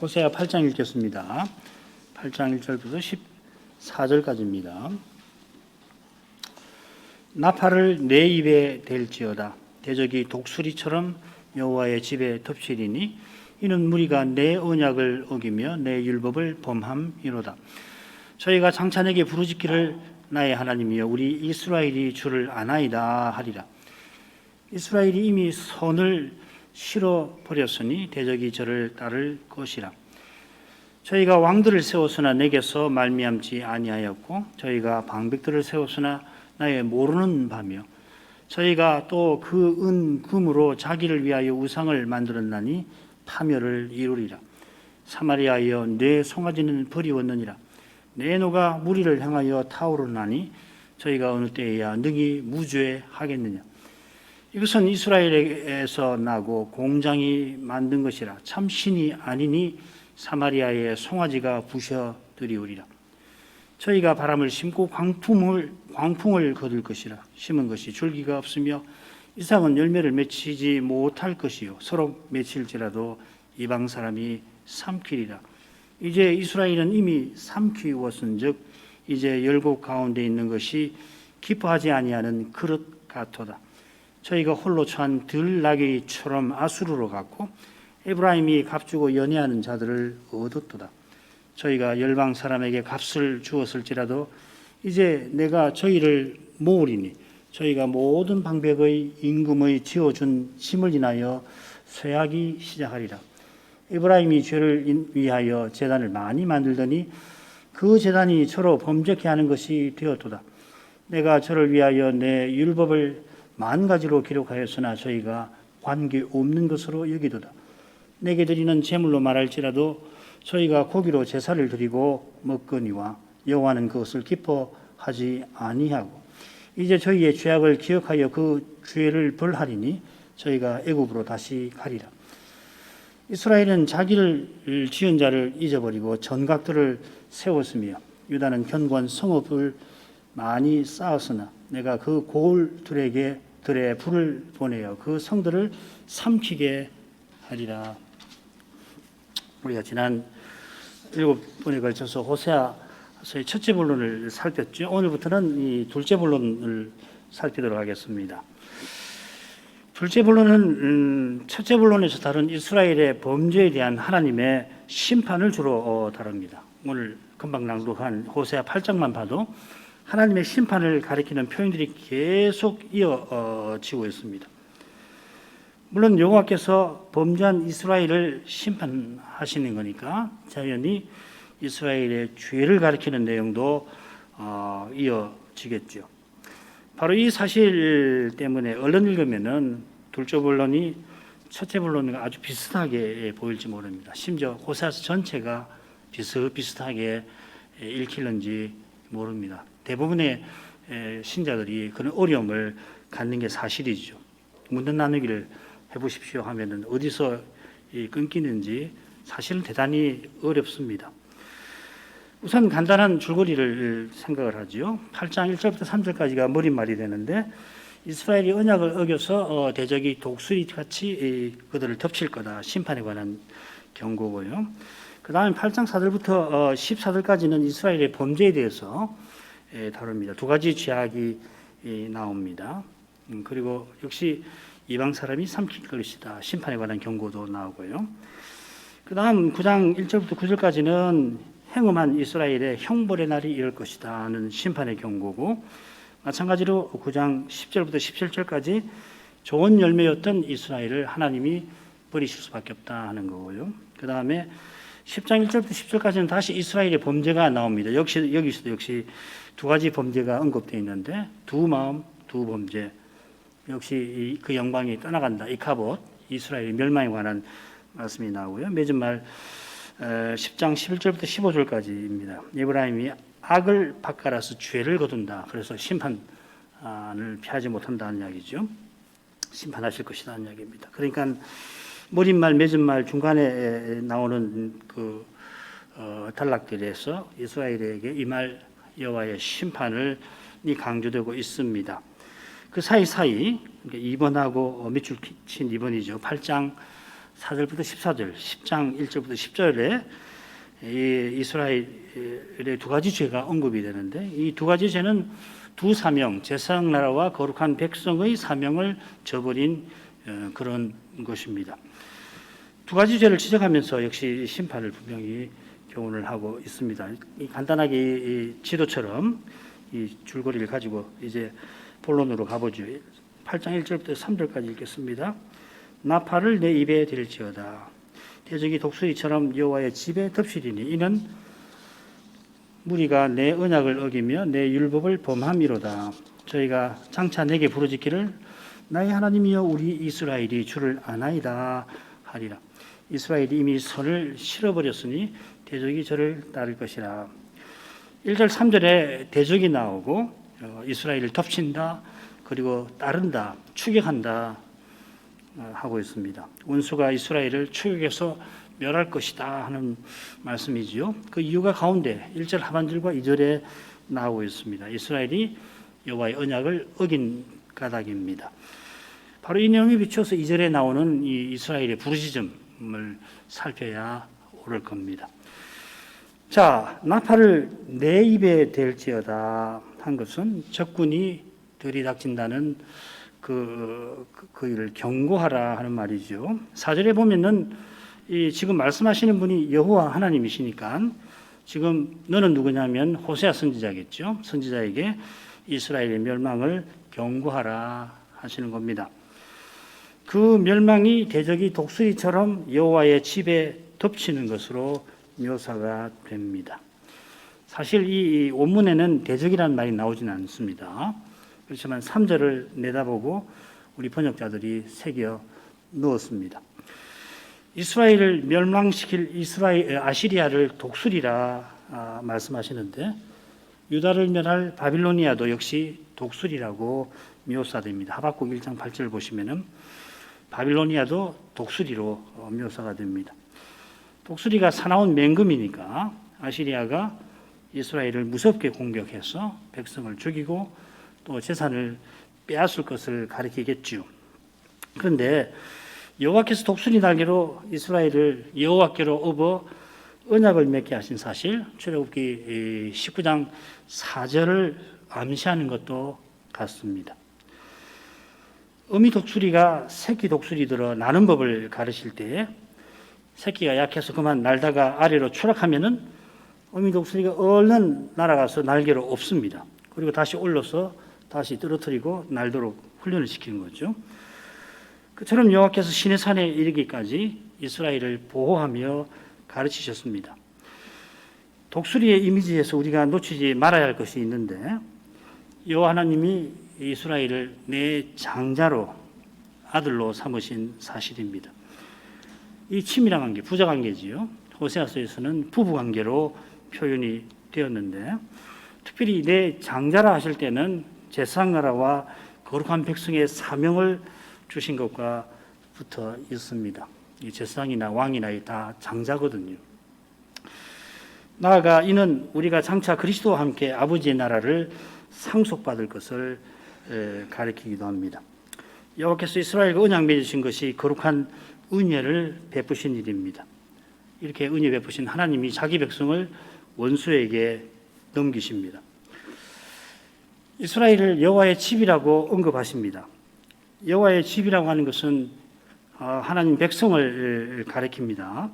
호세아 8장 읽겠습니다. 8장 1절부터 14절까지입니다. 나팔을 내 입에 댈지어다. 대적이 독수리처럼 여호와의 집에 덮치리니 이는 무리가 내 언약을 어기며 내 율법을 범함이로다. 저희가 장차 내게 부르짖기를 나의 하나님이여 우리 이스라엘이 주를 아나이다 하리라. 이스라엘이 이미 선을 실어버렸으니 대적이 저를 따를 것이라. 저희가 왕들을 세웠으나 내게서 말미암지 아니하였고 저희가 방백들을 세웠으나 나의 모르는 바며 저희가 또 그 은 금으로 자기를 위하여 우상을 만들었나니 파멸을 이루리라. 사마리아여 내 송아지는 버리웠느니라. 내 노가 무리를 향하여 타오르나니 저희가 어느 때에야 능히 무죄하겠느냐. 이것은 이스라엘에서 나고 공장이 만든 것이라. 참 신이 아니니 사마리아의 송아지가 부셔드리우리라. 저희가 바람을 심고 광풍을 거둘 것이라. 심은 것이 줄기가 없으며 이상은 열매를 맺히지 못할 것이요 서로 맺힐지라도 이방 사람이 삼키리라. 이제 이스라엘은 이미 삼키웠은즉 이제 열국 가운데 있는 것이 기뻐하지 아니하는 그릇 같도다. 저희가 홀로 처한 들나귀처럼 아수르로 갔고 에브라임이 값주고 연애하는 자들을 얻었도다. 저희가 열방 사람에게 값을 주었을지라도 이제 내가 저희를 모으리니 저희가 모든 방백의 임금의 지어준 짐을 인하여 쇠하기 시작하리라. 에브라임이 죄를 위하여 제단을 많이 만들더니 그 제단이 저로 범죄케 하는 것이 되었도다. 내가 저를 위하여 내 율법을 만 가지로 기록하였으나 저희가 관계없는 것으로 여기도다. 내게 드리는 제물로 말할지라도 저희가 고기로 제사를 드리고 먹거니와 여호와는 그것을 기뻐하지 아니하고 이제 저희의 죄악을 기억하여 그 죄를 벌하리니 저희가 애굽으로 다시 가리라. 이스라엘은 자기를 지은 자를 잊어버리고 전각들을 세웠으며 유다는 견고한 성읍을 많이 쌓았으나 내가 그 고을들에게 들에 불을 보내어 그 성들을 삼키게 하리라. 우리가 지난 7번에 걸쳐서 호세아서의 첫째 본론을 살폈죠. 오늘부터는 이 둘째 본론을 살피도록 하겠습니다. 둘째 본론은 첫째 본론에서 다룬 이스라엘의 범죄에 대한 하나님의 심판을 주로 다룹니다. 오늘 금방 낭독한 호세아 8장만 봐도 하나님의 심판을 가리키는 표현들이 계속 이어지고 있습니다. 물론 여호와께서 범죄한 이스라엘을 심판하시는 거니까 자연히 이스라엘의 죄를 가리키는 내용도 이어지겠죠. 바로 이 사실 때문에 얼른 읽으면은 둘째 본론이 첫째 본론과 아주 비슷하게 보일지 모릅니다. 심지어 호세아서 전체가 비슷하게 읽히는지 모릅니다. 대부분의 신자들이 그런 어려움을 갖는 게 사실이죠. 문답 나누기를 해보십시오 하면은 어디서 끊기는지 사실은 대단히 어렵습니다. 우선 간단한 줄거리를 생각을 하죠. 8장 1절부터 3절까지가 머릿말이 되는데 이스라엘이 언약을 어겨서 대적이 독수리같이 그들을 덮칠 거다. 심판에 관한 경고고요. 그 다음에 8장 4절부터 14절까지는 이스라엘의 범죄에 대해서 다룹니다. 두 가지 죄악이 나옵니다. 그리고 역시 이방 사람이 삼킬 것이다. 심판에 관한 경고도 나오고요. 그 다음 9장 1절부터 9절까지는 행음한 이스라엘의 형벌의 날이 이럴 것이다 하는 심판의 경고고 마찬가지로 9장 10절부터 17절까지 좋은 열매였던 이스라엘을 하나님이 버리실 수밖에 없다 하는 거고요. 그 다음에 10장 1절부터 10절까지는 다시 이스라엘의 범죄가 나옵니다. 여기서도 역시 두 가지 범죄가 언급되어 있는데 두 마음, 두 범죄. 역시 그 영광이 떠나간다. 이카봇, 이스라엘의 멸망에 관한 말씀이 나오고요. 맺은 말 10장 11절부터 15절까지입니다. 에브라임이 악을 밭갈아서 죄를 거둔다. 그래서 심판을 피하지 못한다는 이야기죠. 심판하실 것이라는 이야기입니다. 그러니까 머릿말, 맺은 말 중간에 나오는 그 단락들에서 이스라엘에게 이 말 여호와의 심판이 강조되고 있습니다. 그 사이사이 2번하고 밑줄 친 2번이죠. 8장 4절부터 14절, 10장 1절부터 10절에 이 이스라엘의 두 가지 죄가 언급이 되는데, 이 두 가지 죄는 두 사명, 제사장 나라와 거룩한 백성의 사명을 저버린 그런 것입니다. 두 가지 죄를 지적하면서 역시 심판을 분명히 교훈을 하고 있습니다. 간단하게 이 지도처럼 이 줄거리를 가지고 이제 본론으로 가보죠. 8장 1절부터 3절까지 읽겠습니다. 나팔을 내 입에 들지어다. 대적이 독수리처럼 여호와의 집에 덮치리니 이는 무리가 내 언약을 어기며 내 율법을 범함이로다. 저희가 장차 내게 부르짖기를 나의 하나님이여 우리 이스라엘이 주를 아나이다 하리라. 이스라엘이 이미 선을 실어버렸으니 대적이 저를 따를 것이라. 1절 3절에 대적이 나오고 이스라엘을 덮친다, 그리고 따른다, 추격한다 하고 있습니다. 원수가 이스라엘을 추격해서 멸할 것이다 하는 말씀이지요. 그 이유가 가운데 1절 하반절과 2절에 나오고 있습니다. 이스라엘이 여호와의 언약을 어긴 까닭입니다. 바로 이 내용에 비춰서 2절에 나오는 이 이스라엘의 부르짖음을 살펴야 옳을 겁니다. 자, 나팔을 내 입에 댈지어다 한 것은 적군이 들이닥친다는 그 일을 경고하라 하는 말이죠. 4절에 보면은 지금 말씀하시는 분이 여호와 하나님이시니까 지금 너는 누구냐면 호세아 선지자겠죠. 선지자에게 이스라엘의 멸망을 경고하라 하시는 겁니다. 그 멸망이 대적이 독수리처럼 여호와의 집에 덮치는 것으로 묘사가 됩니다. 사실 이 원문에는 대적이라는 말이 나오지는 않습니다. 그렇지만 3절을 내다보고 우리 번역자들이 새겨 넣었습니다. 이스라엘을 멸망시킬 아시리아를 독수리라 말씀하시는데, 유다를 멸할 바빌로니아도 역시 독수리라고 묘사됩니다. 하박국 1장 8절 보시면은 바빌로니아도 독수리로 묘사가 됩니다. 독수리가 사나운 맹금이니까 아시리아가 이스라엘을 무섭게 공격해서 백성을 죽이고 또 재산을 빼앗을 것을 가리키겠죠. 그런데 여호와께서 독수리 날개로 이스라엘을 여호와께로 업어 언약을 맺게 하신 사실, 출애굽기 19장 4절을 암시하는 것도 같습니다. 어미 독수리가 새끼 독수리들어 나는 법을 가르칠 때 새끼가 약해서 그만 날다가 아래로 추락하면은 어미 독수리가 얼른 날아가서 날개로 엎습니다. 그리고 다시 올려서 다시 떨어뜨리고 날도록 훈련을 시키는 거죠. 그처럼 여호와께서 시내산에 이르기까지 이스라엘을 보호하며 가르치셨습니다. 독수리의 이미지에서 우리가 놓치지 말아야 할 것이 있는데, 여호와 하나님이 이스라엘을 내 장자로 아들로 삼으신 사실입니다. 이 친밀한 관계, 부자 관계지요. 호세아서에서는 부부 관계로 표현이 되었는데, 특별히 내 장자라 하실 때는 제사장 나라와 거룩한 백성의 사명을 주신 것과 붙어 있습니다. 이 제사장이나 왕이나 다 장자거든요. 나아가 이는 우리가 장차 그리스도와 함께 아버지의 나라를 상속받을 것을 가리키기도 합니다. 여호와께서 이스라엘과 언약 맺으신 것이 거룩한 은혜를 베푸신 일입니다. 이렇게 은혜 베푸신 하나님이 자기 백성을 원수에게 넘기십니다. 이스라엘을 여호와의 집이라고 언급하십니다. 여호와의 집이라고 하는 것은 하나님 백성을 가리킵니다.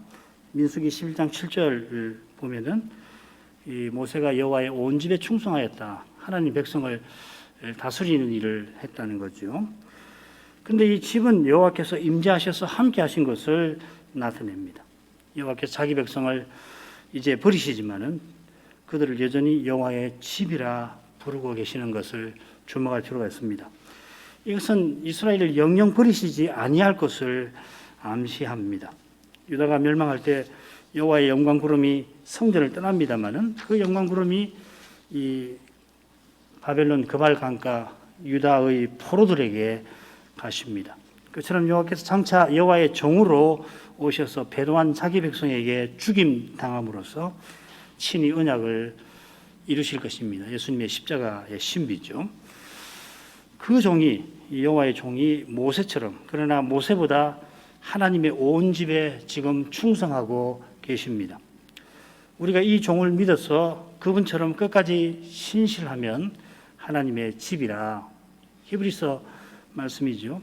민수기 11장 7절을 보면은 이 모세가 여호와의 온 집에 충성하였다. 하나님 백성을 다스리는 일을 했다는 거죠. 그런데 이 집은 여호와께서 임재하셔서 함께 하신 것을 나타냅니다. 여호와께서 자기 백성을 이제 버리시지만은 그들을 여전히 여호와의 집이라 부르고 계시는 것을 주목할 필요가 있습니다. 이것은 이스라엘을 영영 버리시지 아니할 것을 암시합니다. 유다가 멸망할 때 여호와의 영광 구름이 성전을 떠납니다마는 그 영광 구름이 이 바벨론 그발 강가 유다의 포로들에게 가십니다. 그처럼 여호와께서 장차 여호와의 종으로 오셔서 배도한 자기 백성에게 죽임 당함으로써 친히 언약을 이루실 것입니다. 예수님의 십자가의 신비죠. 그 종이, 여호와의 종이 모세처럼, 그러나 모세보다 하나님의 온 집에 지금 충성하고 계십니다. 우리가 이 종을 믿어서 그분처럼 끝까지 신실하면 하나님의 집이라 히브리서 말씀이죠.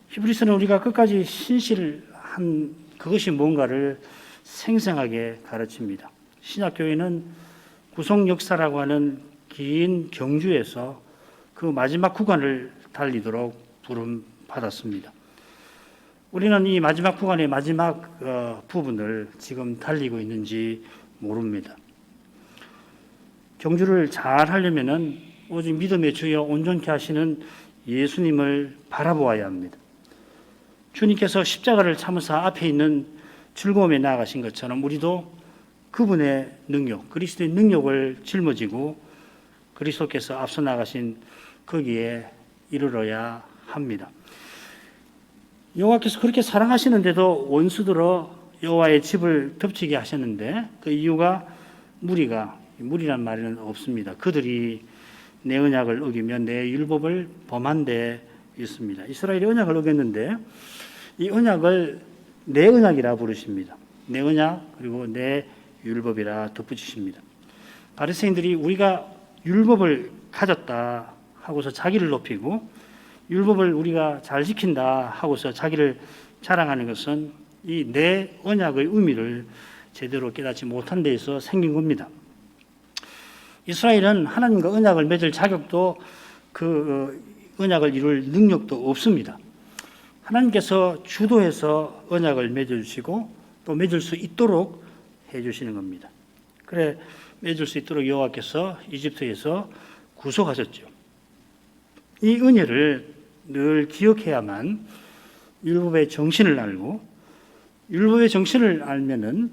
히브리서는 우리가 끝까지 신실한 그것이 뭔가를 생생하게 가르칩니다. 신약교회는 구속 역사라고 하는 긴 경주에서 그 마지막 구간을 달리도록 부름 받았습니다. 우리는 이 마지막 구간의 마지막 부분을 지금 달리고 있는지 모릅니다. 경주를 잘 하려면은 오직 믿음의 주여 온전케 하시는 예수님을 바라보아야 합니다. 주님께서 십자가를 참으사 앞에 있는 즐거움에 나아가신 것처럼 우리도 그분의 능력, 그리스도의 능력을 짊어지고 그리스도께서 앞서 나가신 거기에 이르러야 합니다. 여호와께서 그렇게 사랑하시는데도 원수들어 여호와의 집을 덮치게 하셨는데 그 이유가 무리란 말에는 없습니다. 그들이 내 언약을 어기며 내 율법을 범한 데 있습니다. 이스라엘이 언약을 어겼는데 이 언약을 내 언약이라 부르십니다. 내 언약 그리고 내 율법이라 덧붙이십니다. 바리새인들이 우리가 율법을 가졌다 하고서 자기를 높이고 율법을 우리가 잘 지킨다 하고서 자기를 자랑하는 것은 이 내 언약의 의미를 제대로 깨닫지 못한 데에서 생긴 겁니다. 이스라엘은 하나님과 언약을 맺을 자격도 그 언약을 이룰 능력도 없습니다. 하나님께서 주도해서 언약을 맺어주시고 또 맺을 수 있도록 해주시는 겁니다. 그래 맺을 수 있도록 여호와께서 이집트에서 구속하셨죠. 이 은혜를 늘 기억해야만 율법의 정신을 알고 율법의 정신을 알면은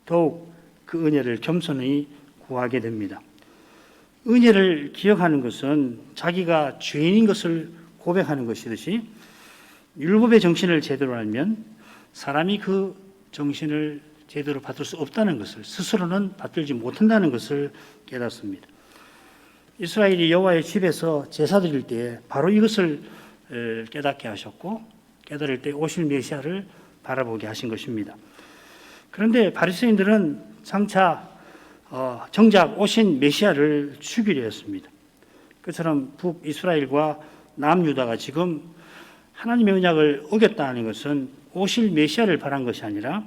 더욱 그 은혜를 겸손히 구하게 됩니다. 은혜를 기억하는 것은 자기가 죄인인 것을 고백하는 것이듯이 율법의 정신을 제대로 알면 사람이 그 정신을 제대로 받을 수 없다는 것을 스스로는 받들지 못한다는 것을 깨닫습니다. 이스라엘이 여호와의 집에서 제사 드릴 때 바로 이것을 깨닫게 하셨고 깨달을 때 오실 메시아를 바라보게 하신 것입니다. 그런데 바리새인들은 정작 오신 메시아를 죽이려 했습니다. 그처럼 북이스라엘과 남유다가 지금 하나님의 언약을 어겼다는 것은 오실 메시아를 바란 것이 아니라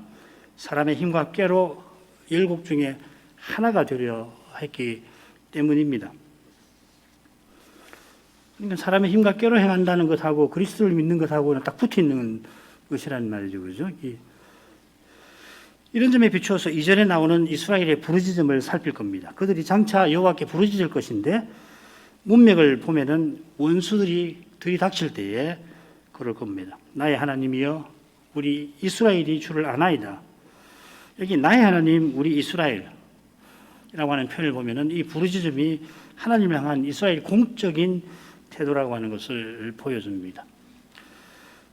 사람의 힘과 꾀로 열국 중에 하나가 되려 했기 때문입니다. 그러니까 사람의 힘과 꾀로 행한다는 것하고 그리스도를 믿는 것하고는 딱 붙어 있는 것이라는 말이죠. 그죠? 이런 점에 비추어서 이전에 나오는 이스라엘의 부르짖음을 살필 겁니다. 그들이 장차 여호와께 부르짖을 것인데 문맥을 보면은 원수들이 들이닥칠 때에 그럴 겁니다. 나의 하나님이여 우리 이스라엘이 주를 아나이다. 여기 나의 하나님 우리 이스라엘이라고 하는 표현을 보면은 이 부르짖음이 하나님을 향한 이스라엘 공적인 태도라고 하는 것을 보여줍니다.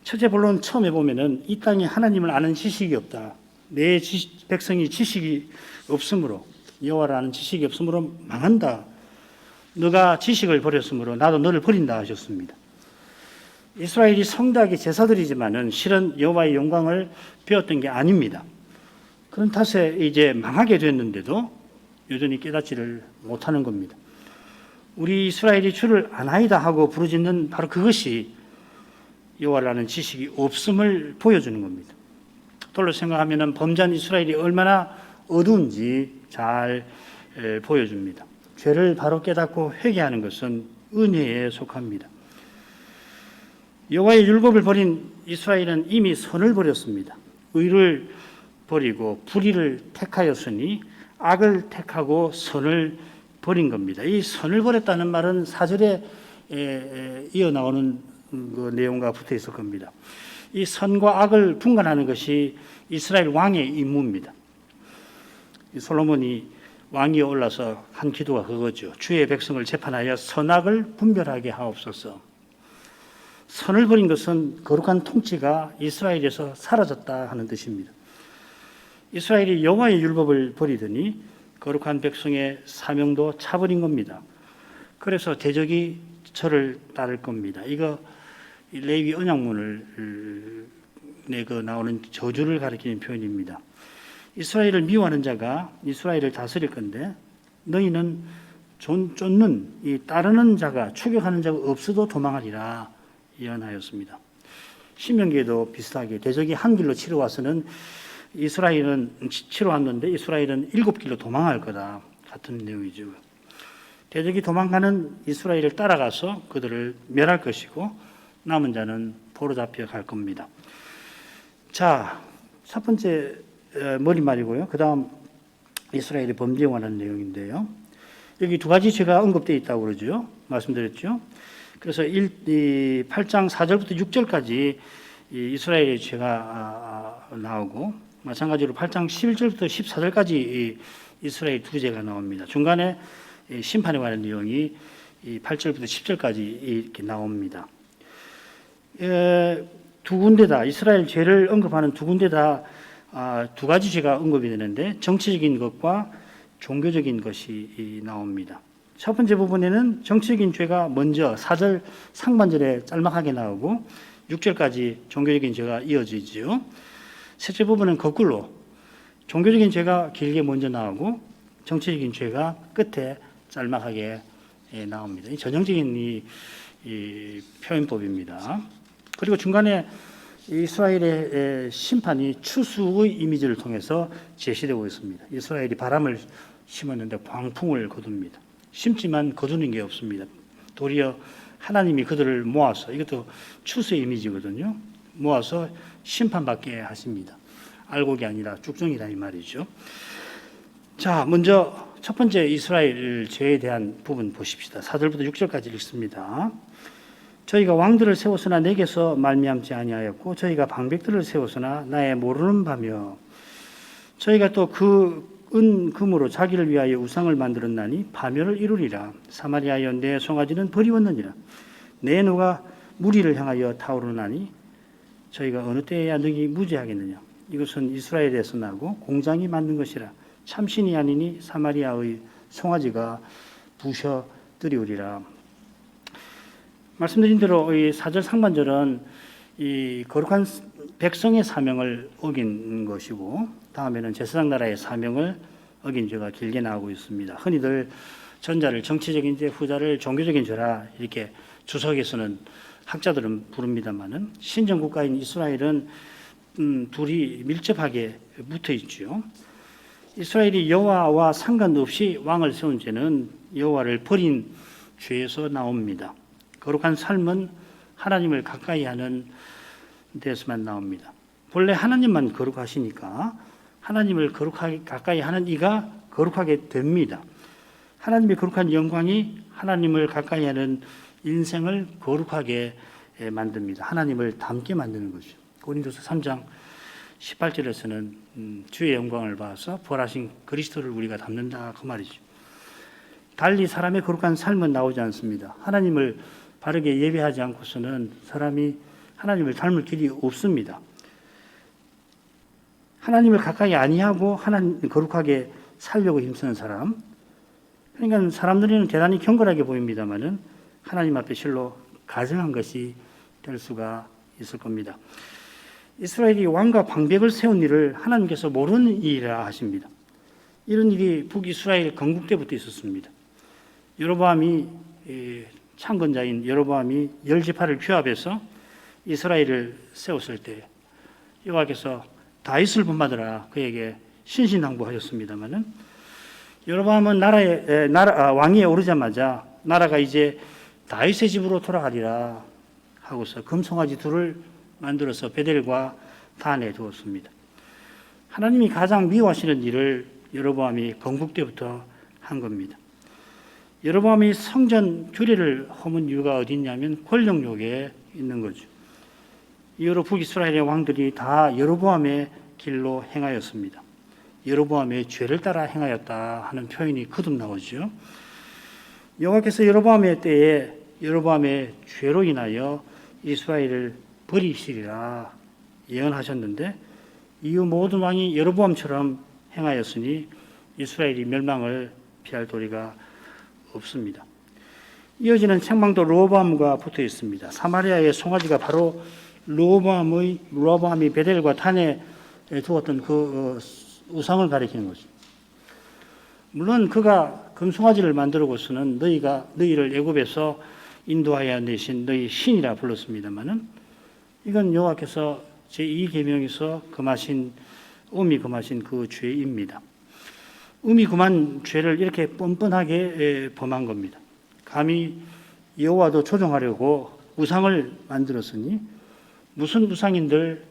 첫째 본론 처음에 보면은 이 땅에 하나님을 아는 지식이 없다. 내 백성이 지식이 없으므로 여호와를 아는 지식이 없으므로 망한다. 너가 지식을 버렸으므로 나도 너를 버린다 하셨습니다. 이스라엘이 성대하게 제사드리지만은 실은 여호와의 영광을 배웠던 게 아닙니다. 그런 탓에 이제 망하게 됐는데도 여전히 깨닫지를 못하는 겁니다. 우리 이스라엘이 주를 아나이다 하고 부르짖는 바로 그것이 여호와를 아는 지식이 없음을 보여주는 겁니다. 돌로 생각하면 범죄한 이스라엘이 얼마나 어두운지 잘 보여줍니다. 죄를 바로 깨닫고 회개하는 것은 은혜에 속합니다. 여호와의 율법을 버린 이스라엘은 이미 선을 버렸습니다. 의를 버리고 불의를 택하였으니 악을 택하고 선을 버린 겁니다. 이 선을 버렸다는 말은 4절에 이어 나오는 그 내용과 붙어 있을 겁니다. 이 선과 악을 분간하는 것이 이스라엘 왕의 임무입니다. 솔로몬이 왕위에 올라서 한 기도가 그거죠. 주의 백성을 재판하여 선악을 분별하게 하옵소서. 선을 버린 것은 거룩한 통치가 이스라엘에서 사라졌다 하는 뜻입니다. 이스라엘이 여호와의 율법을 버리더니 거룩한 백성의 사명도 차버린 겁니다. 그래서 대적이 저를 따를 겁니다. 이거 레위기 언약문을 그 나오는 저주를 가리키는 표현입니다. 이스라엘을 미워하는 자가 이스라엘을 다스릴 건데 너희는 쫓는 이 따르는 자가 추격하는 자가 없어도 도망하리라 예언하였습니다. 신명기에도 비슷하게 대적이 한 길로 치러 와서는 이스라엘은 치러 왔는데 이스라엘은 7길로 도망할 거다 같은 내용이죠. 대적이 도망가는 이스라엘을 따라가서 그들을 멸할 것이고 남은 자는 포로 잡혀 갈 겁니다. 자, 첫 번째 머리말이고요. 그 다음 이스라엘의 범죄에 관한 내용인데요. 여기 두 가지 죄가 언급되어 있다고 그러죠. 말씀드렸죠. 그래서 8장 4절부터 6절까지 이스라엘의 죄가 나오고 마찬가지로 8장 11절부터 14절까지 이스라엘 두 죄가 나옵니다. 중간에 심판에 관한 내용이 8절부터 10절까지 이렇게 나옵니다. 두 군데다 이스라엘 죄를 언급하는 두 군데다 두 가지 죄가 언급이 되는데 정치적인 것과 종교적인 것이 나옵니다. 첫 번째 부분에는 정치적인 죄가 먼저 4절 상반절에 짤막하게 나오고 6절까지 종교적인 죄가 이어지죠. 셋째 부분은 거꾸로 종교적인 죄가 길게 먼저 나오고 정치적인 죄가 끝에 짤막하게 나옵니다. 전형적인 이 표현법입니다. 그리고 중간에 이스라엘의 심판이 추수의 이미지를 통해서 제시되고 있습니다. 이스라엘이 바람을 심었는데 광풍을 거둡니다. 심지만 거두는 게 없습니다. 도리어 하나님이 그들을 모아서 이것도 추수의 이미지거든요. 모아서 심판받게 하십니다. 알곡이 아니라 쭉정이다 이 말이죠. 자, 먼저 첫 번째 이스라엘 죄에 대한 부분 보십시다. 4절부터 6절까지 읽습니다. 저희가 왕들을 세웠으나 내게서 말미암지 아니하였고 저희가 방백들을 세웠으나 나의 모르는 바며 저희가 또 그 금으로 자기를 위하여 우상을 만들었나니 파멸을 이루리라. 사마리아여 내 송아지는 버리웠느니라. 내 노가 무리를 향하여 타오르나니 저희가 어느 때에야 능히 무죄하겠느냐. 이것은 이스라엘에서 나고 공장이 만든 것이라. 참신이 아니니 사마리아의 송아지가 부셔뜨리우리라. 말씀드린 대로 이 4절 상반절은 이 거룩한 백성의 사명을 어긴 것이고 다음에는 제사장 나라의 사명을 어긴 죄가 길게 나오고 있습니다. 흔히들 전자를 정치적인 죄, 후자를 종교적인 죄라 이렇게 주석에서는 학자들은 부릅니다만은 신정 국가인 이스라엘은 둘이 밀접하게 붙어 있죠. 이스라엘이 여호와와 상관없이 왕을 세운 죄는 여호와를 버린 죄에서 나옵니다. 거룩한 삶은 하나님을 가까이 하는 데서만 나옵니다. 본래 하나님만 거룩하시니까 하나님을 거룩하게 가까이 하는 이가 거룩하게 됩니다. 하나님의 거룩한 영광이 하나님을 가까이 하는 인생을 거룩하게 만듭니다. 하나님을 닮게 만드는 거죠. 고린도서 3장 18절에서는 주의 영광을 봐서 부활하신 그리스도를 우리가 닮는다 그 말이죠. 달리 사람의 거룩한 삶은 나오지 않습니다. 하나님을 바르게 예배하지 않고서는 사람이 하나님을 닮을 길이 없습니다. 하나님을 가까이 아니하고 하나님 거룩하게 살려고 힘쓰는 사람, 그러니까 사람들은 대단히 경건하게 보입니다만은 하나님 앞에 실로 가증한 것이 될 수가 있을 겁니다. 이스라엘이 왕과 방백을 세운 일을 하나님께서 모르는 일이라 하십니다. 이런 일이 북이스라엘 건국 때부터 있었습니다. 여로보암이 창건자인 여로보암이 10지파를 규합해서 이스라엘을 세웠을 때 여호와께서 다윗을 본받으라 그에게 신신당부하셨습니다마는 여로보암은 왕위에 오르자마자 나라가 이제 다윗의 집으로 돌아가리라 하고서 금송아지 둘을 만들어서 베델과 단에 두었습니다. 하나님이 가장 미워하시는 일을 여로보암이 건국 때부터 한 겁니다. 여로보암이 성전 규례를 허문 이유가 어디 있냐면 권력욕에 있는 거죠. 이후로 북이스라엘의 왕들이 다 여로보암의 길로 행하였습니다. 여로보암의 죄를 따라 행하였다 하는 표현이 거듭 나오죠. 여호와께서 여로보암의 때에 여로보암의 죄로 인하여 이스라엘을 버리시리라 예언하셨는데 이후 모든 왕이 여로보암처럼 행하였으니 이스라엘이 멸망을 피할 도리가 없습니다. 이어지는 책망도 로보암과 붙어 있습니다. 사마리아의 송아지가 바로 로보암이 베델과 단에 두었던 그 우상을 가리키는 것입니다. 물론 그가 금송아지를 만들고서는 너희를 애굽에서 인도하여 내신 너희 신이라 불렀습니다마는 이건 여호와께서 제2계명에서 음이 금하신 그 죄입니다. 음이 금한 죄를 이렇게 뻔뻔하게 범한 겁니다. 감히 여호와도 조종하려고 우상을 만들었으니 무슨 우상인들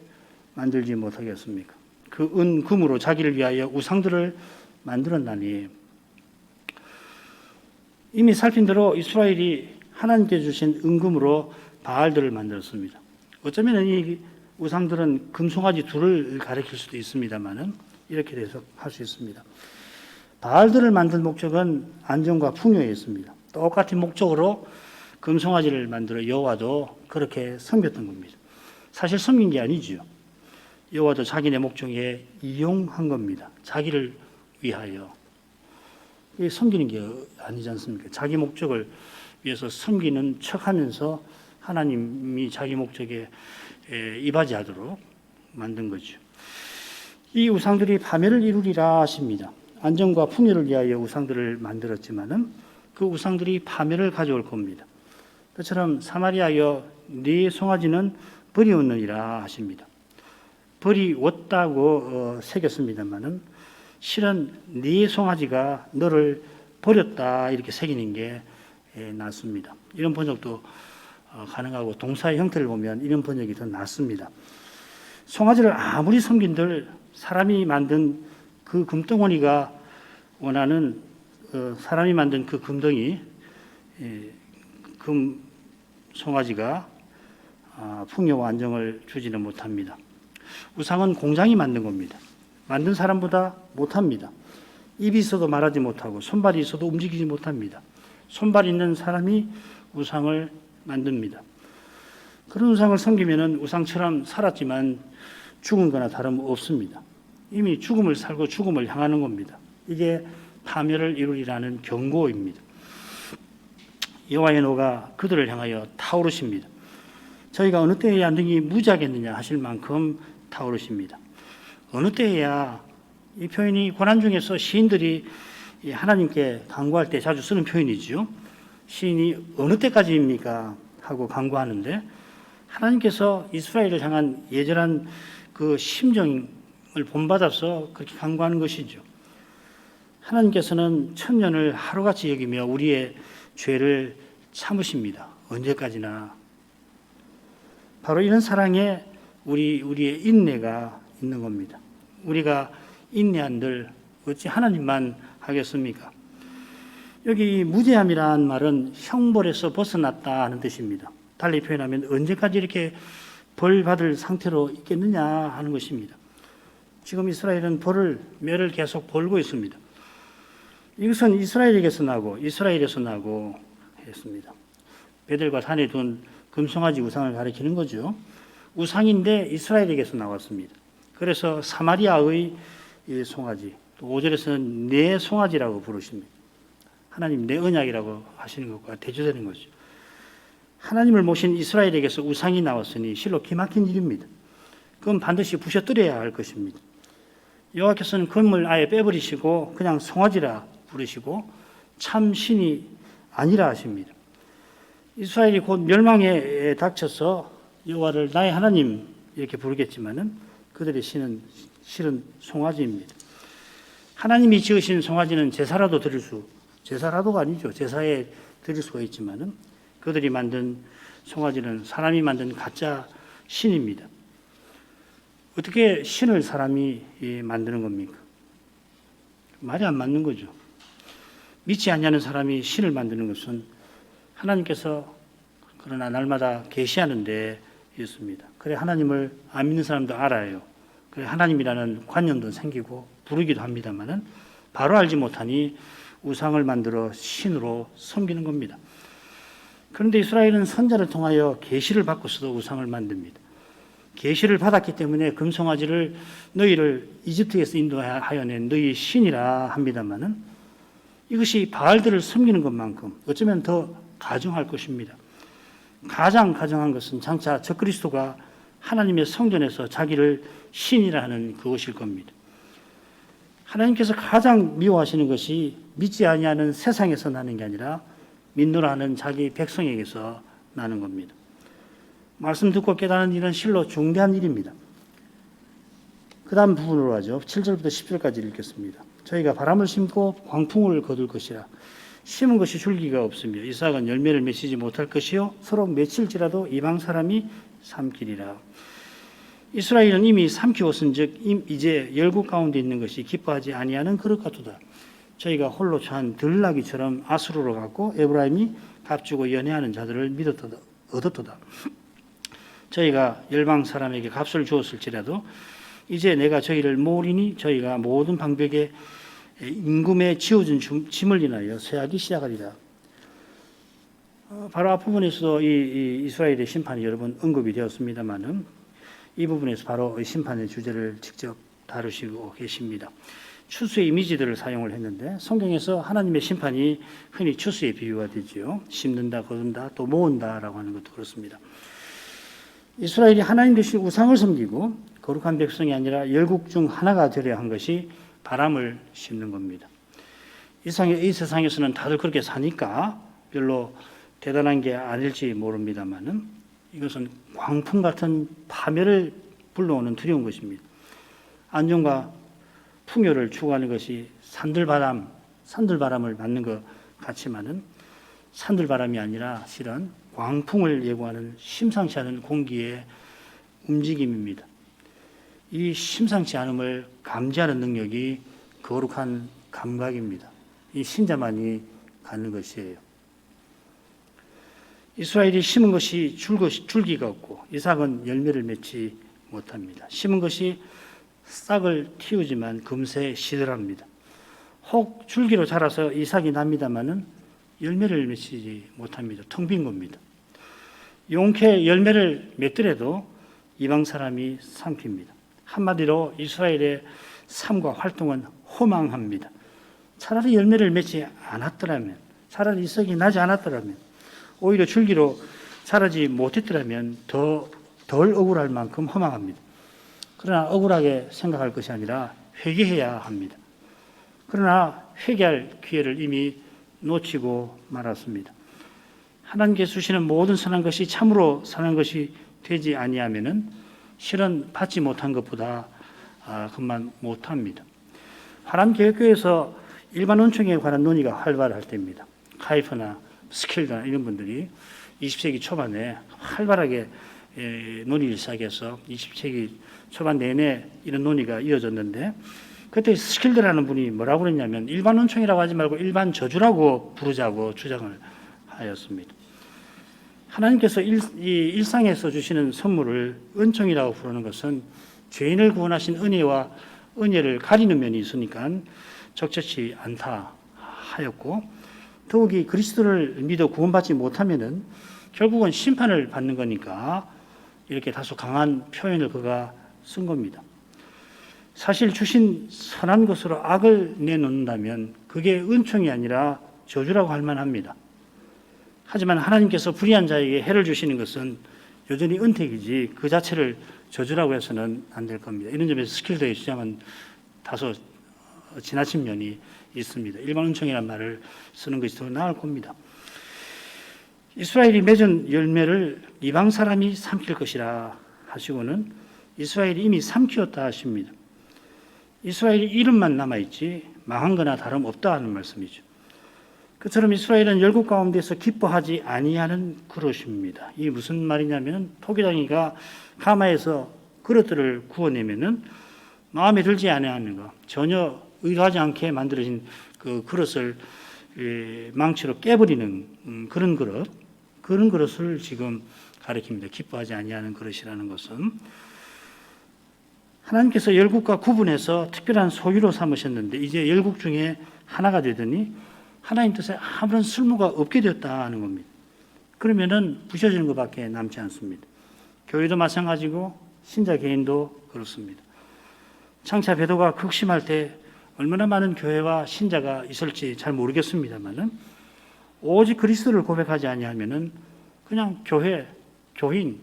만들지 못하겠습니까? 그 금으로 자기를 위하여 우상들을 만들었나니 이미 살핀 대로 이스라엘이 하나님께 주신 은금으로 바알들을 만들었습니다. 어쩌면 이 우상들은 금송아지 둘을 가리킬 수도 있습니다만은 이렇게 해석할 수 있습니다. 바알들을 만든 목적은 안정과 풍요였습니다. 똑같은 목적으로 금송아지를 만들어 여호와도 그렇게 섬겼던 겁니다. 사실 섬긴 게 아니지요. 여호와도 자기네 목적에 이용한 겁니다. 자기를 위하여. 이게 섬기는 게 아니지 않습니까? 자기 목적을 위해서 섬기는 척하면서 하나님이 자기 목적에 이바지하도록 만든 거죠. 이 우상들이 파멸을 이루리라 하십니다. 안정과 풍요를 위하여 우상들을 만들었지만은 그 우상들이 파멸을 가져올 겁니다. 그처럼 사마리아여 네 송아지는 버리웠느니라 하십니다. 버리웠다고 새겼습니다만은 실은 네 송아지가 너를 버렸다 이렇게 새기는 게 낫습니다. 이런 번역도 가능하고 동사의 형태를 보면 이런 번역이 더 낫습니다. 송아지를 아무리 섬긴들 사람이 만든 그 금덩어리가 원하는 사람이 만든 그 금덩이 금 송아지가 풍요와 안정을 주지는 못합니다. 우상은 공장이 만든 겁니다. 만든 사람보다 못합니다. 입이 있어도 말하지 못하고 손발이 있어도 움직이지 못합니다. 손발 있는 사람이 우상을 만듭니다. 그런 우상을 섬기면은 우상처럼 살았지만 죽은 거나 다름없습니다. 이미 죽음을 살고 죽음을 향하는 겁니다. 이게 파멸을 이루리라는 경고입니다. 여호와의 노가 그들을 향하여 타오르십니다. 저희가 어느 때에야 능히 무지하겠느냐 하실 만큼 타오르십니다. 어느 때에야 이 표현이 고난 중에서 시인들이 하나님께 간구할 때 자주 쓰는 표현이지요. 시인이 어느 때까지입니까? 하고 간구하는데 하나님께서 이스라엘을 향한 예절한 그 심정을 본받아서 그렇게 간구하는 것이죠. 하나님께서는 천년을 하루같이 여기며 우리의 죄를 참으십니다. 언제까지나. 바로 이런 사랑에 우리의 인내가 있는 겁니다. 우리가 인내한들 어찌 하나님만 하겠습니까? 여기 무죄함이라는 말은 형벌에서 벗어났다 하는 뜻입니다. 달리 표현하면 언제까지 이렇게 벌 받을 상태로 있겠느냐 하는 것입니다. 지금 이스라엘은 멸을 계속 벌고 있습니다. 이것은 이스라엘에서 나고 했습니다. 베델과 산에 둔 금송아지 우상을 가리키는 거죠. 우상인데 이스라엘에게서 나왔습니다. 그래서 사마리아의 송아지, 또 5절에서는 내 송아지라고 부르십니다. 하나님 내 언약이라고 하시는 것과 대조되는 거죠. 하나님을 모신 이스라엘에게서 우상이 나왔으니 실로 기막힌 일입니다. 그건 반드시 부셔뜨려야 할 것입니다. 여호와께서는 금을 아예 빼버리시고 그냥 송아지라 부르시고 참 신이 아니라 하십니다. 이스라엘이 곧 멸망에 닥쳐서 여호와를 나의 하나님 이렇게 부르겠지만은 그들의 신은 실은 송아지입니다. 하나님이 지으신 송아지는 제사라도가 아니죠. 제사에 드릴 수가 있지만은 그들이 만든 송아지는 사람이 만든 가짜 신입니다. 어떻게 신을 사람이 만드는 겁니까? 말이 안 맞는 거죠. 믿지 않냐는 사람이 신을 만드는 것은 하나님께서 그러나 날마다 계시하는 데 있습니다. 그래 하나님을 안 믿는 사람도 알아요. 그래 하나님이라는 관념도 생기고 부르기도 합니다만은 바로 알지 못하니 우상을 만들어 신으로 섬기는 겁니다. 그런데 이스라엘은 선자를 통하여 계시를 받고서도 우상을 만듭니다. 계시를 받았기 때문에 금송아지를 너희를 이집트에서 인도하여 낸 너희 신이라 합니다만은 이것이 바알들을 섬기는 것만큼 어쩌면 더 가증할 것입니다. 가장 가증한 것은 장차 적그리스도가 하나님의 성전에서 자기를 신이라 하는 그것일 겁니다. 하나님께서 가장 미워하시는 것이 믿지 아니하는 세상에서 나는 게 아니라 믿노라 하는 자기 백성에게서 나는 겁니다. 말씀 듣고 깨닫는 일은 실로 중대한 일입니다. 그 다음 부분으로 하죠. 7절부터 10절까지 읽겠습니다. 저희가 바람을 심고 광풍을 거둘 것이라. 심은 것이 줄기가 없으며 이삭은 열매를 맺히지 못할 것이요 서로 맺힐지라도 이방 사람이 삼키리라. 이스라엘은 이미 삼키었은즉 이제 열국 가운데 있는 것이 기뻐하지 아니하는 그릇 같도다. 저희가 홀로 처한 들나귀처럼 아수르로 갔고 에브라임이 값주고 연애하는 자들을 얻었도다. 저희가 열방 사람에게 값을 주었을지라도 이제 내가 저희를 모으리니 저희가 모든 방백에 임금에 지어준 짐을 인하여 쇠하기 시작하리라. 바로 앞부분에서도 이 이스라엘의 심판이 여러 번 언급이 되었습니다마는 이 부분에서 바로 심판의 주제를 직접 다루시고 계십니다. 추수의 이미지들을 사용을 했는데 성경에서 하나님의 심판이 흔히 추수의 비유가 되지요. 심는다, 거둔다, 또 모은다라고 하는 것도 그렇습니다. 이스라엘이 하나님 대신 우상을 섬기고 거룩한 백성이 아니라 열국 중 하나가 되려 한 것이 바람을 심는 겁니다. 이 세상에서는 다들 그렇게 사니까 별로 대단한 게 아닐지 모릅니다만은 이것은 광풍 같은 파멸을 불러오는 두려운 것입니다. 안정과 풍요를 추구하는 것이 산들바람을 맞는 것 같지만은 산들바람이 아니라 실은 광풍을 예고하는 심상치 않은 공기의 움직임입니다. 이 심상치 않음을 감지하는 능력이 거룩한 감각입니다. 이 신자만이 갖는 것이에요. 이스라엘이 심은 것이 줄기가 없고 이삭은 열매를 맺지 못합니다. 심은 것이 싹을 틔우지만 금세 시들합니다. 혹 줄기로 자라서 이삭이 납니다마는 열매를 맺지 못합니다. 텅 빈 겁니다. 용케 열매를 맺더라도 이방 사람이 삼킵니다. 한마디로 이스라엘의 삶과 활동은 허망합니다. 차라리 열매를 맺지 않았더라면, 차라리 이삭이 나지 않았더라면, 오히려 줄기로 자라지 못했더라면 덜 억울할 만큼 허망합니다. 그러나 억울하게 생각할 것이 아니라 회개해야 합니다. 그러나 회개할 기회를 이미 놓치고 말았습니다. 하나님께서 주시는 모든 선한 것이 참으로 선한 것이 되지 아니하면은 실은 받지 못한 것보다 그만 못합니다. 화람개혁교에서 일반 은총에 관한 논의가 활발할 때입니다. 카이퍼나 스킬다 이런 분들이 20세기 초반에 활발하게 논의를 시작해서 20세기 초반 내내 이런 논의가 이어졌는데 그때 스킬드라는 분이 뭐라고 그랬냐면 일반 은총이라고 하지 말고 일반 저주라고 부르자고 주장을 하였습니다. 하나님께서 일상에서 주시는 선물을 은총이라고 부르는 것은 죄인을 구원하신 은혜와 은혜를 가리는 면이 있으니까 적절치 않다 하였고 더욱이 그리스도를 믿어 구원받지 못하면은 결국은 심판을 받는 거니까 이렇게 다소 강한 표현을 그가 쓴 겁니다. 사실 주신 선한 것으로 악을 내놓는다면 그게 은총이 아니라 저주라고 할 만합니다. 하지만 하나님께서 불의한 자에게 해를 주시는 것은 여전히 은택이지 그 자체를 저주라고 해서는 안 될 겁니다. 이런 점에서 스킬더의 주장은 다소 지나친 면이 있습니다. 일반 은총이라는 말을 쓰는 것이 더 나을 겁니다. 이스라엘이 맺은 열매를 이방 사람이 삼킬 것이라 하시고는 이스라엘이 이미 삼키었다 하십니다. 이스라엘이 이름만 남아있지 망한 거나 다름없다 하는 말씀이죠. 그처럼 이스라엘은 열국 가운데서 기뻐하지 아니하는 그릇입니다. 이게 무슨 말이냐면 토기장이가 가마에서 그릇들을 구워내면은 마음에 들지 아니하는 거, 전혀 의도하지 않게 만들어진 그 그릇을 망치로 깨버리는 그런 그릇을 지금 가리킵니다. 기뻐하지 아니하는 그릇이라는 것은 하나님께서 열국과 구분해서 특별한 소유로 삼으셨는데 이제 열국 중에 하나가 되더니 하나님 뜻에 아무런 쓸모가 없게 되었다 하는 겁니다. 그러면은 부셔지는 것밖에 남지 않습니다. 교회도 마찬가지고 신자 개인도 그렇습니다. 장차 배도가 극심할 때 얼마나 많은 교회와 신자가 있을지 잘 모르겠습니다만은 오직 그리스도를 고백하지 아니하면은 그냥 교회, 교인,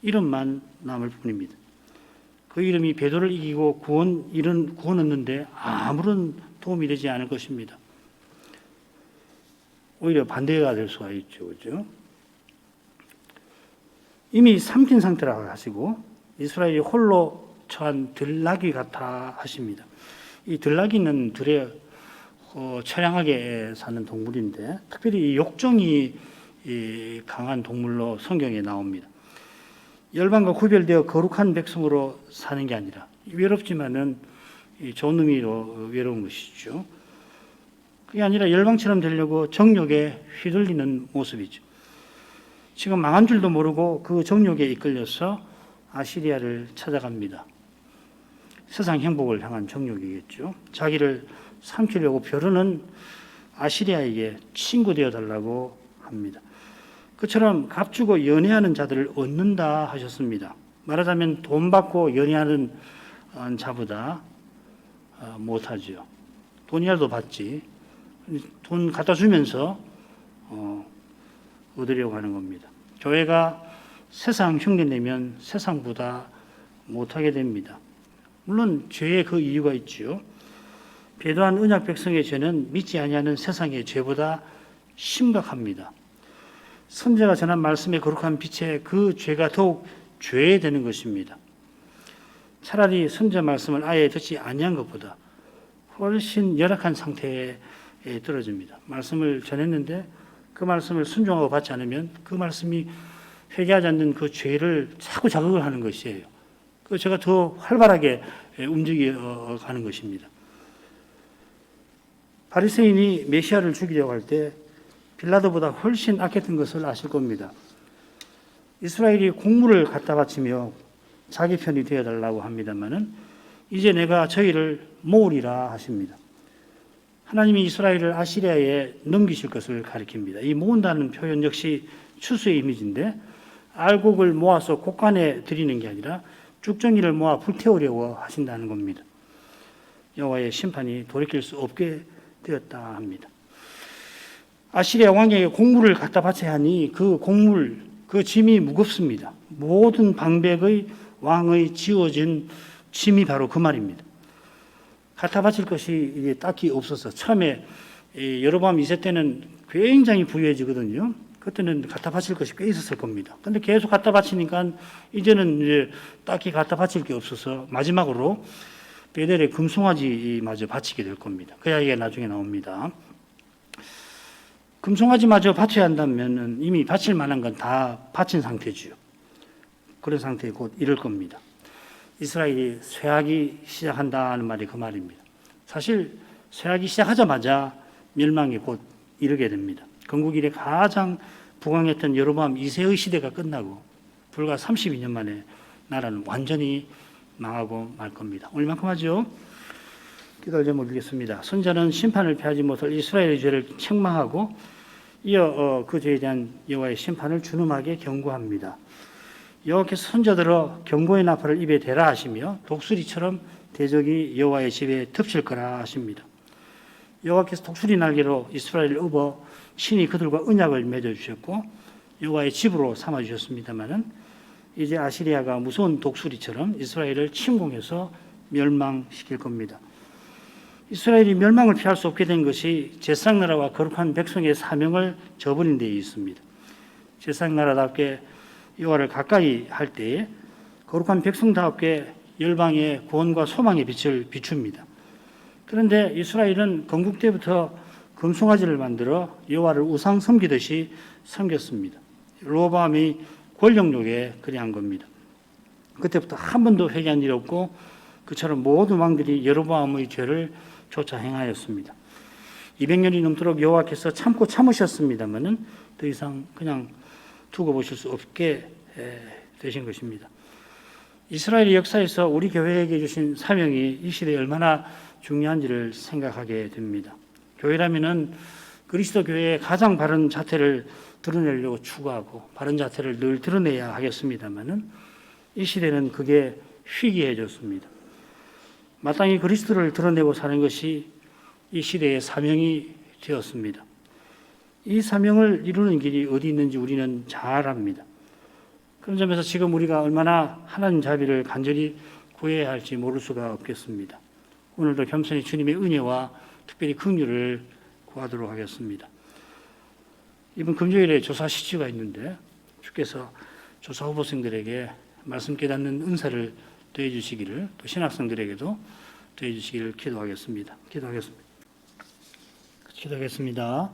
이름만 남을 뿐입니다. 그 이름이 베드로를 이기고 구원 얻는데 아무런 도움이 되지 않을 것입니다. 오히려 반대가 될 수가 있죠. 그죠? 이미 삼킨 상태라고 하시고 이스라엘이 홀로 처한 들나귀 같아 하십니다. 이 들나귀는 들에 처량하게 사는 동물인데 특별히 이 욕정이 강한 동물로 성경에 나옵니다. 열방과 구별되어 거룩한 백성으로 사는 게 아니라 외롭지만은 좋은 의미로 외로운 것이죠. 그게 아니라 열방처럼 되려고 정욕에 휘둘리는 모습이죠. 지금 망한 줄도 모르고 그 정욕에 이끌려서 아시리아를 찾아갑니다. 세상 행복을 향한 정욕이겠죠. 자기를 삼키려고 벼르는 아시리아에게 친구 되어달라고 합니다. 그처럼 값주고 연애하는 자들을 얻는다 하셨습니다. 말하자면 돈 받고 연애하는 자보다 못하죠. 돈이라도 받지. 돈 갖다 주면서 얻으려고 하는 겁니다. 교회가 세상 흉내내면 세상보다 못하게 됩니다. 물론 죄의 그 이유가 있지요. 배도한 언약 백성의 죄는 믿지 아니하는 세상의 죄보다 심각합니다. 선제가 전한 말씀의 거룩한 빛에 그 죄가 더욱 죄되는 것입니다. 차라리 선제 말씀을 아예 듣지 아니한 것보다 훨씬 열악한 상태에 떨어집니다. 말씀을 전했는데 그 말씀을 순종하고 받지 않으면 그 말씀이 회개하지 않는 그 죄를 자꾸 자극을 하는 것이에요. 그 죄가 더 활발하게 움직여 가는 것입니다. 바리새인이 메시아를 죽이려고 할 때 빌라도보다 훨씬 악했던 것을 아실 겁니다. 이스라엘이 곡물을 갖다 바치며 자기 편이 되어달라고 합니다마는 이제 내가 저희를 모으리라 하십니다. 하나님이 이스라엘을 아시리아에 넘기실 것을 가리킵니다. 이 모은다는 표현 역시 추수의 이미지인데 알곡을 모아서 곡간에 드리는 게 아니라 쭉정이를 모아 불태우려고 하신다는 겁니다. 여호와의 심판이 돌이킬 수 없게 되었다 합니다. 아시리아 왕에게 곡물을 갖다 바쳐야 하니 그 곡물, 그 짐이 무겁습니다. 모든 방백의 왕의 지어진 짐이 바로 그 말입니다. 갖다 바칠 것이 이게 딱히 없어서 처음에 여로보암 2세 때는 굉장히 부유해지거든요. 그때는 갖다 바칠 것이 꽤 있었을 겁니다. 근데 계속 갖다 바치니까 이제는 이제 딱히 갖다 바칠 게 없어서 마지막으로 베델의 금송아지마저 바치게 될 겁니다. 그 이야기가 나중에 나옵니다. 금송아지마저 바쳐야 한다면 이미 바칠 만한 건 다 바친 상태지요. 그런 상태에 곧 이를 겁니다. 이스라엘이 쇠하기 시작한다는 말이 그 말입니다. 사실 쇠하기 시작하자마자 멸망이 곧 이르게 됩니다. 건국 이래 가장 부강했던 여로보암 2세의 시대가 끝나고 불과 32년 만에 나라는 완전히 망하고 말 겁니다. 오늘만큼 하죠. 기도를 좀 올리겠습니다. 선자는 심판을 피하지 못할 이스라엘의 죄를 책망하고 이어 그 죄에 대한 여호와의 심판을 준엄하게 경고합니다. 여호와께서 선자들어 경고의 나팔을 입에 대라 하시며 독수리처럼 대적이 여호와의 집에 덮칠 거라 하십니다. 여호와께서 독수리 날개로 이스라엘을 업어 신이 그들과 언약을 맺어주셨고 여호와의 집으로 삼아주셨습니다마는 이제 아시리아가 무서운 독수리처럼 이스라엘을 침공해서 멸망시킬 겁니다. 이스라엘이 멸망을 피할 수 없게 된 것이 제사장나라와 거룩한 백성의 사명을 저버린 데 있습니다. 제사장나라답게 여호와를 가까이 할 때에 거룩한 백성답게 열방의 구원과 소망의 빛을 비춥니다. 그런데 이스라엘은 건국 때부터 금송아지를 만들어 여호와를 우상 섬기듯이 섬겼습니다. 로보암이 권력욕에 그리한 겁니다. 그때부터 한 번도 회개한 일이 없고 그처럼 모든 왕들이 여로보암의 죄를 쫓아 행하였습니다. 200년이 넘도록 여호와께서 참고 참으셨습니다마는 더 이상 그냥 두고 보실 수 없게 되신 것입니다. 이스라엘의 역사에서 우리 교회에게 주신 사명이 이 시대에 얼마나 중요한지를 생각하게 됩니다. 교회라면은 그리스도 교회의 가장 바른 자태를 드러내려고 추구하고 바른 자태를 늘 드러내야 하겠습니다마는 이 시대는 그게 희귀해졌습니다. 마땅히 그리스도를 드러내고 사는 것이 이 시대의 사명이 되었습니다. 이 사명을 이루는 길이 어디 있는지 우리는 잘 압니다. 그런 점에서 지금 우리가 얼마나 하나님 자비를 간절히 구해야 할지 모를 수가 없겠습니다. 오늘도 겸손히 주님의 은혜와 특별히 긍휼을 구하도록 하겠습니다. 이번 금요일에 조사 시치가 있는데 주께서 조사 후보생들에게 말씀 깨닫는 은사를 더해 주시기를, 또 신학생들에게도 더해 주시기를 기도하겠습니다. 기도하겠습니다.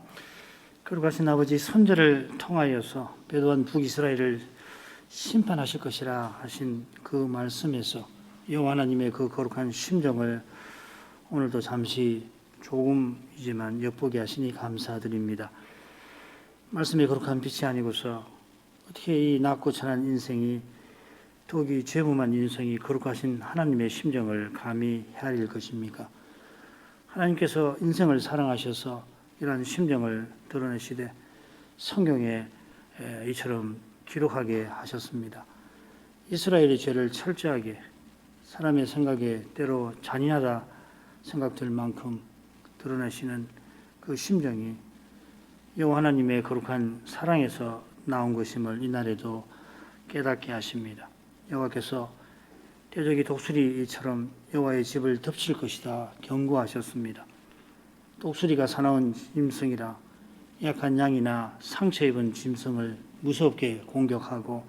거룩하신 아버지, 선제를 통하여서 배도한 북이스라엘을 심판하실 것이라 하신 그 말씀에서 여호와 하나님의 그 거룩한 심정을 오늘도 잠시 조금이지만 엿보게 하시니 감사드립니다. 말씀의 거룩한 빛이 아니고서 어떻게 이 낮고 천한 인생이, 더욱이 죄무한 인생이 거룩하신 하나님의 심정을 감히 헤아릴 것입니까? 하나님께서 인생을 사랑하셔서 이러한 심정을 드러내시되 성경에 이처럼 기록하게 하셨습니다. 이스라엘의 죄를 철저하게, 사람의 생각에 때로 잔인하다 생각될 만큼 드러내시는 그 심정이 여호와 하나님의 거룩한 사랑에서 나온 것임을 이날에도 깨닫게 하십니다. 여호와께서 대적이 독수리처럼 여호와의 집을 덮칠 것이다 경고하셨습니다. 독수리가 사나운 짐승이라 약한 양이나 상처 입은 짐승을 무섭게 공격하고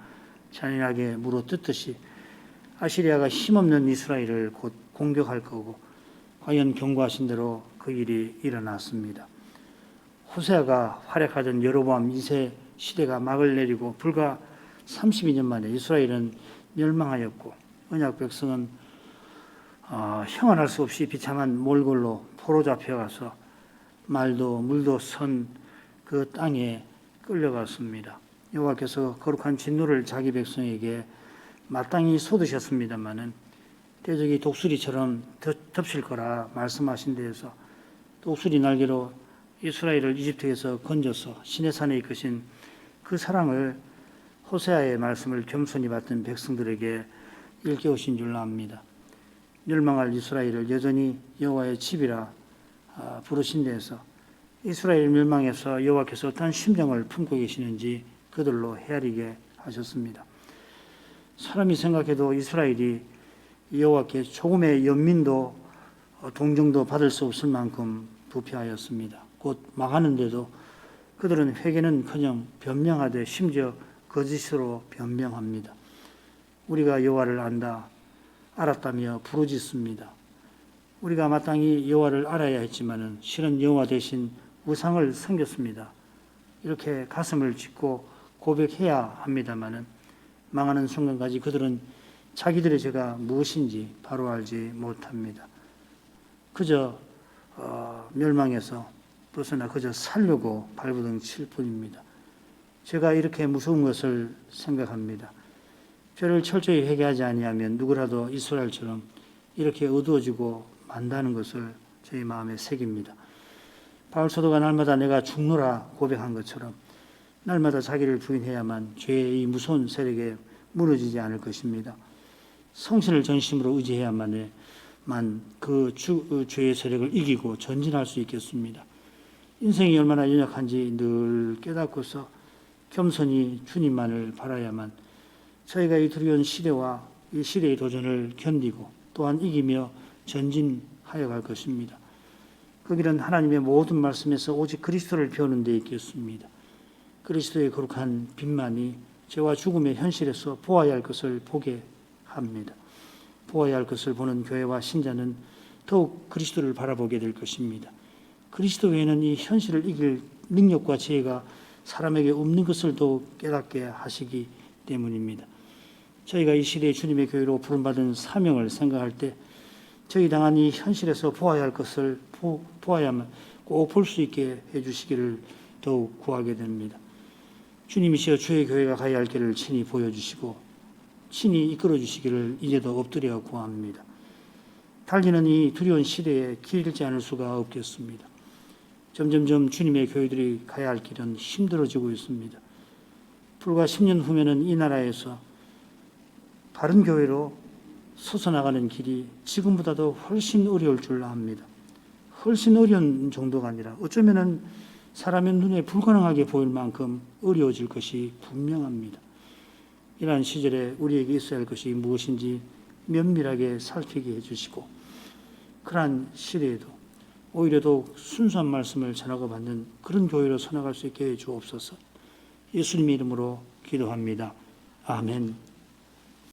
잔인하게 물어뜯듯이 아시리아가 힘없는 이스라엘을 곧 공격할 거고, 과연 경고하신 대로 그 일이 일어났습니다. 호세아가 활약하던 여로보암 2세 시대가 막을 내리고 불과 32년 만에 이스라엘은 멸망하였고, 언약 백성은 형언할 수 없이 비참한 몰골로 포로 잡혀가서 말도 물도 선 그 땅에 끌려갔습니다. 여호와께서 거룩한 진노를 자기 백성에게 마땅히 쏟으셨습니다마는 대적이 독수리처럼 덮칠 거라 말씀하신 데에서 독수리 날개로 이스라엘을 이집트에서 건져서 시내산에 이끄신 그 사랑을 호세아의 말씀을 겸손히 받던 백성들에게 일깨우신 줄로 압니다. 멸망할 이스라엘을 여전히 여호와의 집이라 부르신 데에서 이스라엘 멸망에서 여호와께서 어떤 심정을 품고 계시는지 그들로 헤아리게 하셨습니다. 사람이 생각해도 이스라엘이 여호와께 조금의 연민도 동정도 받을 수 없을 만큼 부패하였습니다. 곧 망하는데도 그들은 회개는커녕 변명하되 심지어 거짓으로 변명합니다. 우리가 여호와를 알았다며 부르짖습니다. 우리가 마땅히 여호와를 알아야 했지만은 실은 여호와 대신 우상을 섬겼습니다. 이렇게 가슴을 찢고 고백해야 합니다마는 망하는 순간까지 그들은 자기들의 죄가 무엇인지 바로 알지 못합니다. 그저 멸망해서 벗어나 그저 살려고 발버둥 칠 뿐입니다. 제가 이렇게 무서운 것을 생각합니다. 죄를 철저히 회개하지 아니하면 누구라도 이스라엘처럼 이렇게 어두워지고 만다는 것을 저희 마음에 새깁니다. 바울 사도가 날마다 내가 죽노라 고백한 것처럼 날마다 자기를 부인해야만 죄의 이 무서운 세력에 무너지지 않을 것입니다. 성신을 전심으로 의지해야만 그 죄의 세력을 이기고 전진할 수 있겠습니다. 인생이 얼마나 연약한지 늘 깨닫고서 겸손히 주님만을 바라야만 저희가 이 두려운 시대와 이 시대의 도전을 견디고 또한 이기며 전진하여 갈 것입니다. 그 길은 하나님의 모든 말씀에서 오직 그리스도를 배우는 데 있겠습니다. 그리스도의 거룩한 빛만이 죄와 죽음의 현실에서 보아야 할 것을 보게 합니다. 보아야 할 것을 보는 교회와 신자는 더욱 그리스도를 바라보게 될 것입니다. 그리스도 외에는 이 현실을 이길 능력과 지혜가 사람에게 없는 것을 더욱 깨닫게 하시기 때문입니다. 저희가 이 시대의 주님의 교회로 부름받은 사명을 생각할 때 저희 당한 이 현실에서 보아야 할 것을 보아야만 꼭 볼 수 있게 해주시기를 더욱 구하게 됩니다. 주님이시여 주의 교회가 가야 할 길을 친히 보여주시고 친히 이끌어 주시기를 이제도 엎드려 구합니다. 달리는 이 두려운 시대에 길지 않을 수가 없겠습니다. 점점점 주님의 교회들이 가야 할 길은 힘들어지고 있습니다. 불과 10년 후면은 이 나라에서 바른 교회로 솟아나가는 길이 지금보다도 훨씬 어려울 줄 압니다. 훨씬 어려운 정도가 아니라 어쩌면은 사람의 눈에 불가능하게 보일 만큼 어려워질 것이 분명합니다. 이러한 시절에 우리에게 있어야 할 것이 무엇인지 면밀하게 살피게 해주시고, 그러한 시대에도 오히려 더욱 순수한 말씀을 전하고 받는 그런 교회로 서나갈 수 있게 해 주옵소서. 예수님의 이름으로 기도합니다. 아멘.